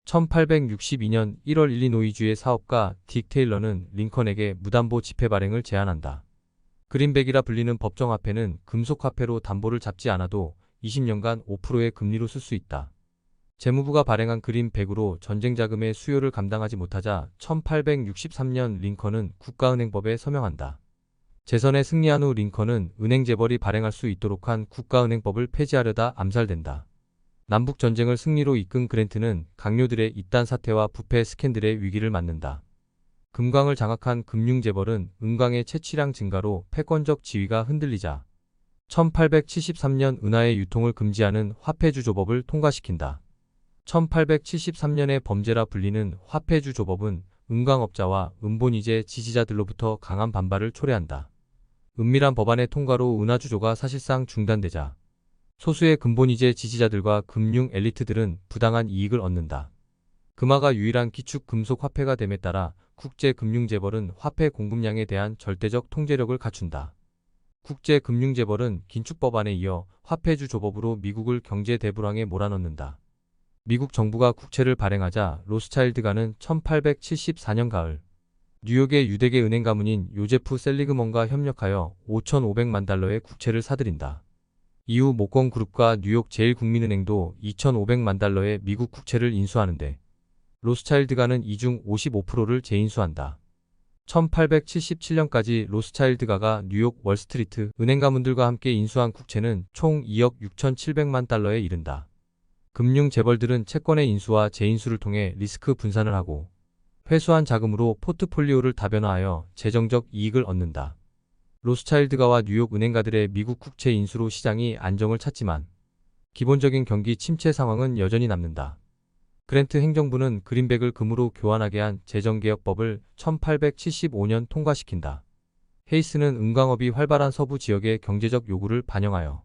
1862년 1월 일리노이주의 사업가 딕 테일러는 링컨에게 무담보 지폐 발행을 제안한다. 그린백이라 불리는 법정화폐는 금속화폐로 담보를 잡지 않아도 20년간 5%의 금리로 쓸 수 있다. 재무부가 발행한 그린백으로 전쟁자금의 수요를 감당하지 못하자 1863년 링컨은 국가은행법에 서명한다. 재선에 승리한 후 링컨은 은행재벌이 발행할 수 있도록 한 국가은행법을 폐지하려다 암살된다. 남북전쟁을 승리로 이끈 그랜트는 강요들의 이딴 사태와 부패 스캔들의 위기를 맞는다. 금광을 장악한 금융재벌은 은광의 채취량 증가로 패권적 지위가 흔들리자 1873년 은하의 유통을 금지하는 화폐주조법을 통과시킨다. 1873년의 범죄라 불리는 화폐주조법은 은광업자와 은본이제 지지자들로부터 강한 반발을 초래한다. 은밀한 법안의 통과로 은하주조가 사실상 중단되자 소수의 금본이제 지지자들과 금융 엘리트들은 부당한 이익을 얻는다. 금화가 유일한 기축 금속 화폐가 됨에 따라 국제금융재벌은 화폐 공급량에 대한 절대적 통제력을 갖춘다. 국제금융재벌은 긴축법안에 이어 화폐주조법으로 미국을 경제 대불황에 몰아넣는다. 미국 정부가 국채를 발행하자 로스차일드가는 1874년 가을 뉴욕의 유대계 은행 가문인 요제프 셀리그먼과 협력하여 5,500만 달러의 국채를 사들인다. 이후 모건그룹과 뉴욕 제1국민은행도 2,500만 달러의 미국 국채를 인수하는데 로스차일드가는 이 중 55%를 재인수한다. 1877년까지 로스차일드가가 뉴욕 월스트리트 은행 가문들과 함께 인수한 국채는 총 2억 6,700만 달러에 이른다. 금융 재벌들은 채권의 인수와 재인수를 통해 리스크 분산을 하고 회수한 자금으로 포트폴리오를 다변화하여 재정적 이익을 얻는다. 로스차일드가와 뉴욕 은행가들의 미국 국채 인수로 시장이 안정을 찾지만 기본적인 경기 침체 상황은 여전히 남는다. 그랜트 행정부는 그린백을 금으로 교환하게 한 재정개혁법을 1875년 통과시킨다. 헤이스는 은광업이 활발한 서부 지역의 경제적 요구를 반영하여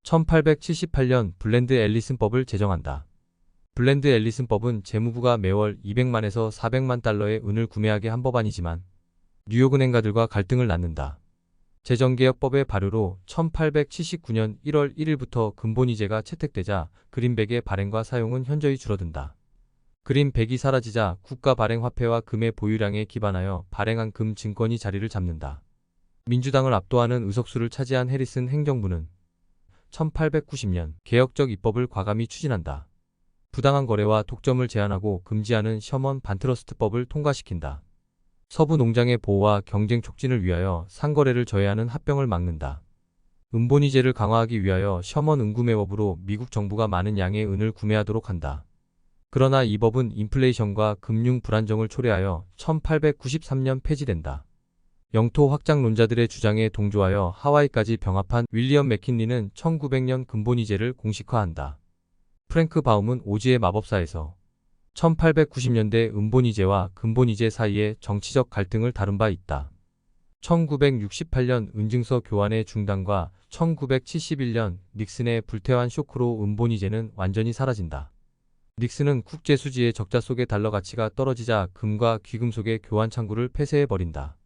1878년 블랜드 앨리슨법을 제정한다. 블랜드 앨리슨법은 재무부가 매월 200만에서 400만 달러의 은을 구매하게 한 법안이지만 뉴욕 은행가들과 갈등을 낳는다. 재정개혁법의 발효로 1879년 1월 1일부터 금본위제가 채택되자 그린백의 발행과 사용은 현저히 줄어든다. 그린백이 사라지자 국가 발행 화폐와 금의 보유량에 기반하여 발행한 금 증권이 자리를 잡는다. 민주당을 압도하는 의석수를 차지한 해리슨 행정부는 1890년 개혁적 입법을 과감히 추진한다. 부당한 거래와 독점을 제한하고 금지하는 셔먼 반트러스트법을 통과시킨다. 서부 농장의 보호와 경쟁 촉진을 위하여 상거래를 저해하는 합병을 막는다. 은본위제를 강화하기 위하여 셔먼 은구매법으로 미국 정부가 많은 양의 은을 구매하도록 한다. 그러나 이 법은 인플레이션과 금융 불안정을 초래하여 1893년 폐지된다. 영토 확장론자들의 주장에 동조하여 하와이까지 병합한 윌리엄 맥킨리는 1900년 금본위제를 공식화한다. 프랭크 바움은 오지의 마법사에서 1890년대 은본위제와 금본위제 사이의 정치적 갈등을 다룬 바 있다. 1968년 은증서 교환의 중단과 1971년 닉슨의 불태환 쇼크로 은본위제는 완전히 사라진다. 닉슨은 국제수지의 적자 속에 달러 가치가 떨어지자 금과 귀금속의 교환 창구를 폐쇄해버린다.